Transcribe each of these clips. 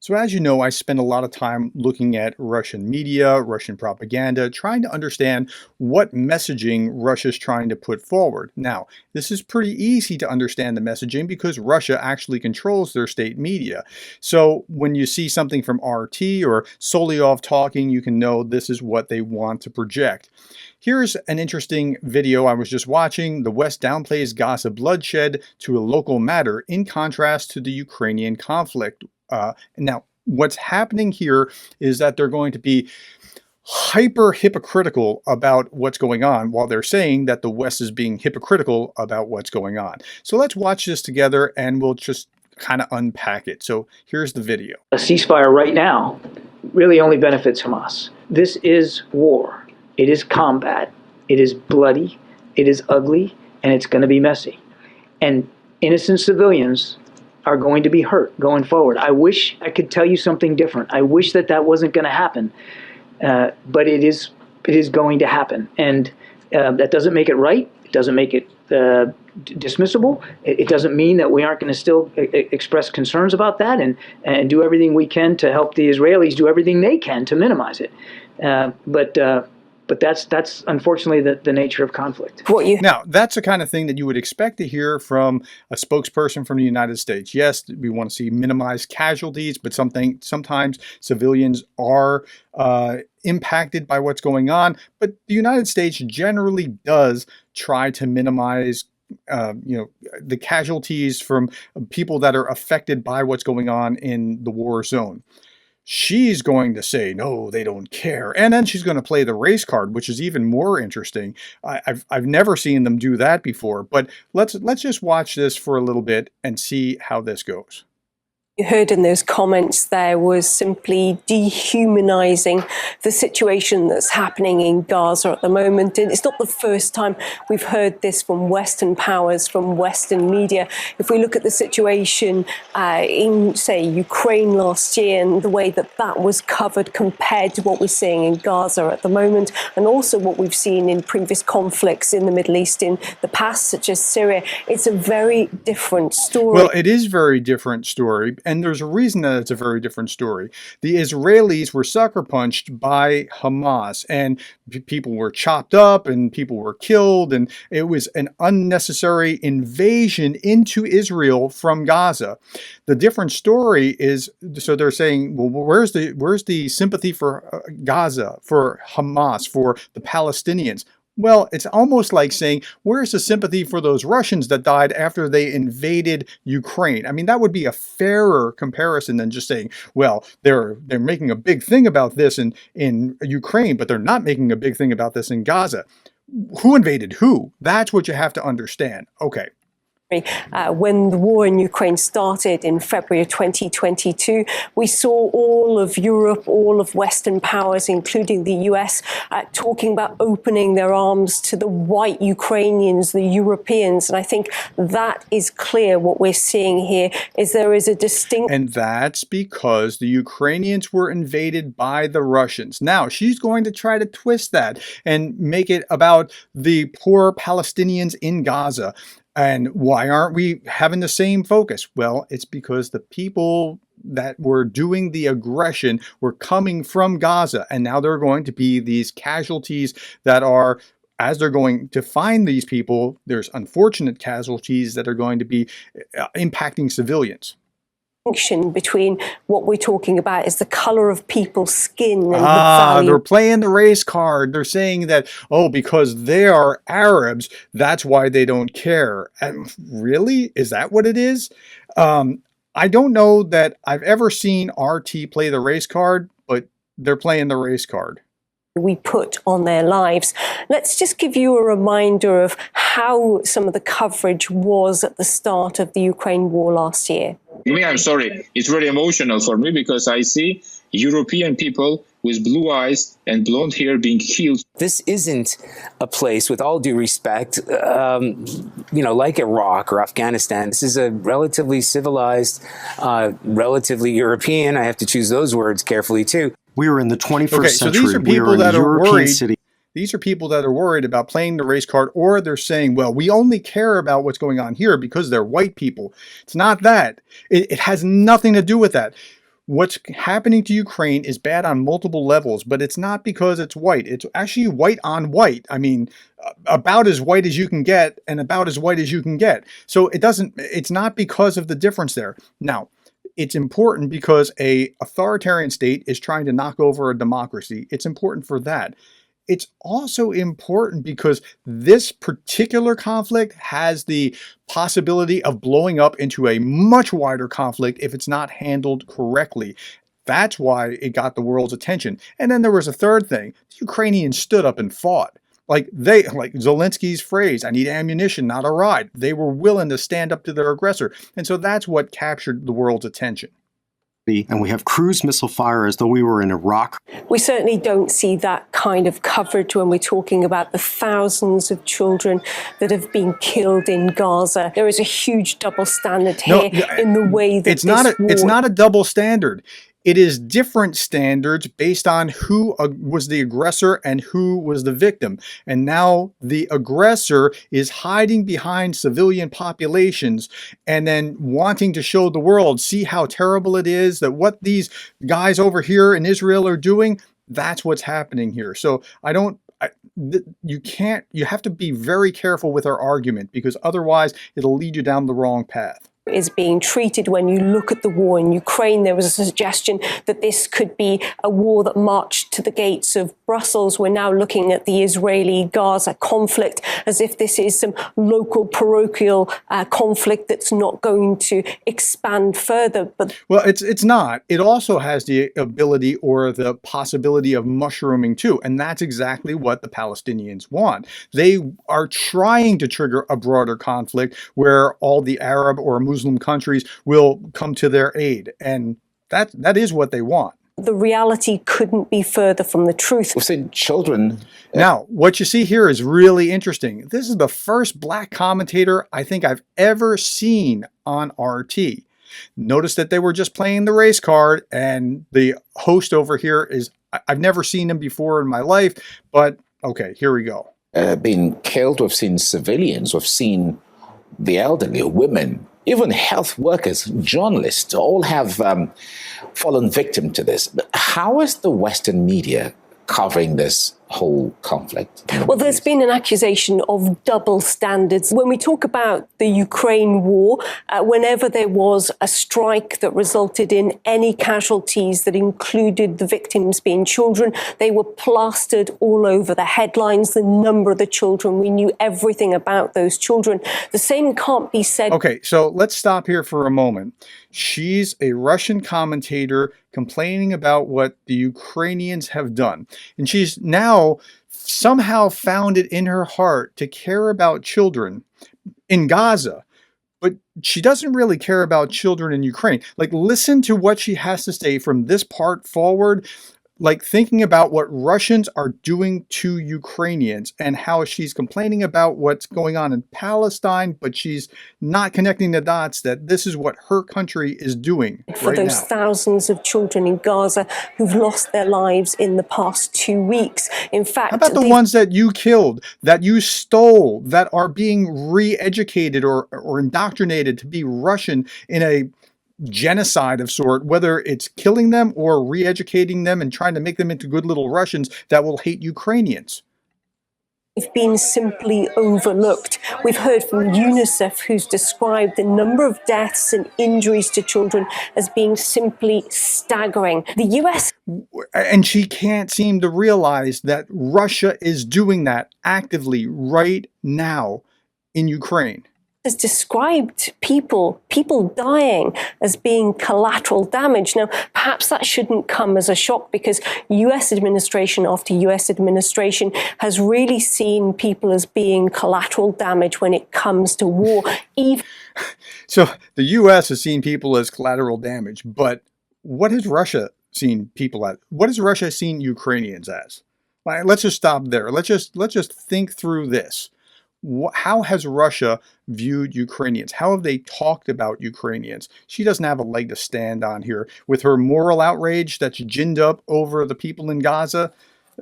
So as you know, I spend a lot of time looking at Russian media, Russian propaganda, trying to understand what messaging Russia's trying to put forward. Now, this is pretty easy to understand the messaging because Russia actually controls their state media. So when you see something from RT or Solyov talking, you can know this is what they want to project. Here's an interesting video I was just watching. The West downplays Gaza bloodshed to a local matter in contrast to the Ukrainian conflict. Now, what's happening here is that they're going to be hyper hypocritical about what's going on while they're saying that the West is being hypocritical about what's going on. So let's watch this together and we'll just kind of unpack it. So here's the video. A ceasefire right now really only benefits Hamas. This is war. It is combat. It is bloody. It is ugly. And it's going to be messy. And innocent civilians are going to be hurt going forward. I wish I could tell you something different. I wish that that wasn't going to happen, but it is going to happen. And that doesn't make it right. It doesn't make it dismissible. It doesn't mean that we aren't going to still express concerns about that and do everything we can to help the Israelis do everything they can to minimize it. But that's unfortunately the nature of conflict. Now, that's the kind of thing that you would expect to hear from a spokesperson from the United States. Yes, we want to see minimized casualties, but sometimes civilians are impacted by what's going on. But the United States generally does try to minimize the casualties from people that are affected by what's going on in the war zone. She's going to say, no, they don't care. And then she's going to play the race card, which is even more interesting. I've never seen them do that before, but let's just watch this for a little bit and see how this goes. You heard in those comments there was simply dehumanizing the situation that's happening in Gaza at the moment. And it's not the first time we've heard this from Western powers, from Western media. If we look at the situation in, say, Ukraine last year and the way that that was covered compared to what we're seeing in Gaza at the moment, and also what we've seen in previous conflicts in the Middle East in the past, such as Syria, it's a very different story. Well, it is a very different story. And there's a reason that it's a very different story. The Israelis were sucker punched by Hamas, and people were chopped up and people were killed, and it was an unnecessary invasion into Israel from Gaza. The different story is, so they're saying, well, where's the sympathy for Gaza, for Hamas, for the Palestinians? Well, it's almost like saying, where's the sympathy for those Russians that died after they invaded Ukraine? I mean, that would be a fairer comparison than just saying, well, they're making a big thing about this in Ukraine, but they're not making a big thing about this in Gaza. Who invaded who? That's what you have to understand. Okay. When the war in Ukraine started in February of 2022, we saw all of Europe, all of Western powers, including the US, talking about opening their arms to the white Ukrainians, the Europeans. And I think that is clear. What we're seeing here is there is a distinct... And that's because the Ukrainians were invaded by the Russians. Now, she's going to try to twist that and make it about the poor Palestinians in Gaza. And why aren't we having the same focus? Well, it's because the people that were doing the aggression were coming from Gaza. And now there are going to be these casualties that are, as they're going to find these people, there's unfortunate casualties that are going to be impacting civilians. Between what we're talking about is the color of people's skin and the value. They're playing the race card. They're saying that, oh, because they are Arabs, that's why they don't care. And really? Is that what it is? I don't know that I've ever seen RT play the race card, but they're playing the race card we put on their lives. Let's just give you a reminder of how some of the coverage was at the start of the Ukraine war last year. I'm sorry, it's very emotional for me because I see European people with blue eyes and blonde hair being killed. This isn't a place, with all due respect, like Iraq or Afghanistan. This is a relatively civilized, relatively European, I have to choose those words carefully too. We are in the 21st century. These are people that are worried. City. These are people that are worried about playing the race card, or they're saying, well, we only care about what's going on here because they're white people. It's not that. It has nothing to do with that. what's happening to Ukraine is bad on multiple levels, but it's not because it's white. It's actually white on white. I mean, about as white as you can get and about as white as you can get. So it's not because of the difference there. Now, it's important because a authoritarian state is trying to knock over a democracy. It's important for that. It's also important because this particular conflict has the possibility of blowing up into a much wider conflict if it's not handled correctly. That's why it got the world's attention. And then there was a third thing. The Ukrainians stood up and fought. Like Zelensky's phrase, I need ammunition, not a ride. They were willing to stand up to their aggressor. And so that's what captured the world's attention. And we have cruise missile fire as though we were in Iraq. We certainly don't see that kind of coverage when we're talking about the thousands of children that have been killed in Gaza. There is a huge double standard here in the way that it's not a double standard. It is different standards based on who was the aggressor and who was the victim. And now the aggressor is hiding behind civilian populations and then wanting to show the world, see how terrible it is, that what these guys over here in Israel are doing, that's what's happening here. So you have to be very careful with our argument, because otherwise it'll lead you down the wrong path. Is being treated. When you look at the war in Ukraine, there was a suggestion that this could be a war that marched to the gates of Brussels. We're now looking at the Israeli-Gaza conflict as if this is some local parochial conflict that's not going to expand further. But well, it's not. It also has the ability or the possibility of mushrooming too, and that's exactly what the Palestinians want. They are trying to trigger a broader conflict where all the Arab or Muslim countries will come to their aid, and that is what they want. The reality couldn't be further from the truth. We've seen children. Now, what you see here is really interesting. This is the first black commentator I think I've ever seen on RT. Notice that they were just playing the race card, and the host over here I've never seen him before in my life, but okay, here we go. Being killed, we've seen civilians, we've seen the elderly, women, even health workers, journalists, all have fallen victim to this. But how is the Western media covering this whole conflict? Well, there's been an accusation of double standards. When we talk about the Ukraine war, whenever there was a strike that resulted in any casualties that included the victims being children, they were plastered all over the headlines, the number of the children. We knew everything about those children. The same can't be said. Okay, so let's stop here for a moment. She's a Russian commentator complaining about what the Ukrainians have done. And she's now somehow found it in her heart to care about children in Gaza. But she doesn't really care about children in Ukraine. Like, listen to what she has to say from this part forward. Like, thinking about what Russians are doing to Ukrainians and how she's complaining about what's going on in Palestine, but she's not connecting the dots that this is what her country is doing for right those now. Thousands of children in Gaza who've lost their lives in the past 2 weeks. In fact, how about the ones that you killed, that you stole, that are being re-educated or indoctrinated to be Russian in a genocide of sort, whether it's killing them or re-educating them and trying to make them into good little Russians that will hate Ukrainians? They've been simply overlooked. We've heard from UNICEF, who's described the number of deaths and injuries to children as being simply staggering. The US... And she can't seem to realize that Russia is doing that actively right now in Ukraine. Has described people dying as being collateral damage. Now, perhaps that shouldn't come as a shock, because US administration after US administration has really seen people as being collateral damage when it comes to war. So the US has seen people as collateral damage, but what has Russia seen people as? What has Russia seen Ukrainians as? Let's just stop there. Let's just think through this. How has Russia viewed Ukrainians? How have they talked about Ukrainians? She doesn't have a leg to stand on here with her moral outrage that's ginned up over the people in Gaza.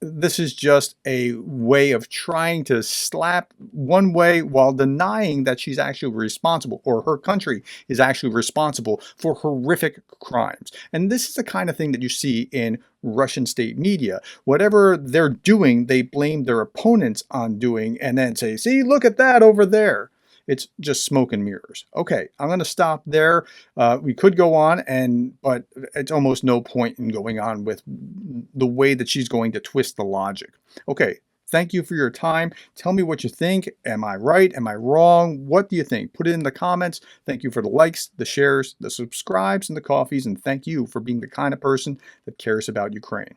This is just a way of trying to slap one way while denying that she's actually responsible, or her country is actually responsible for horrific crimes. And this is the kind of thing that you see in Russian state media. Whatever they're doing, they blame their opponents on doing and then say, see, look at that over there. It's just smoke and mirrors. Okay, I'm going to stop there. We could go on, but it's almost no point in going on with the way that she's going to twist the logic. Okay, thank you for your time. Tell me what you think. Am I right? Am I wrong? What do you think? Put it in the comments. Thank you for the likes, the shares, the subscribes, and the coffees, and thank you for being the kind of person that cares about Ukraine.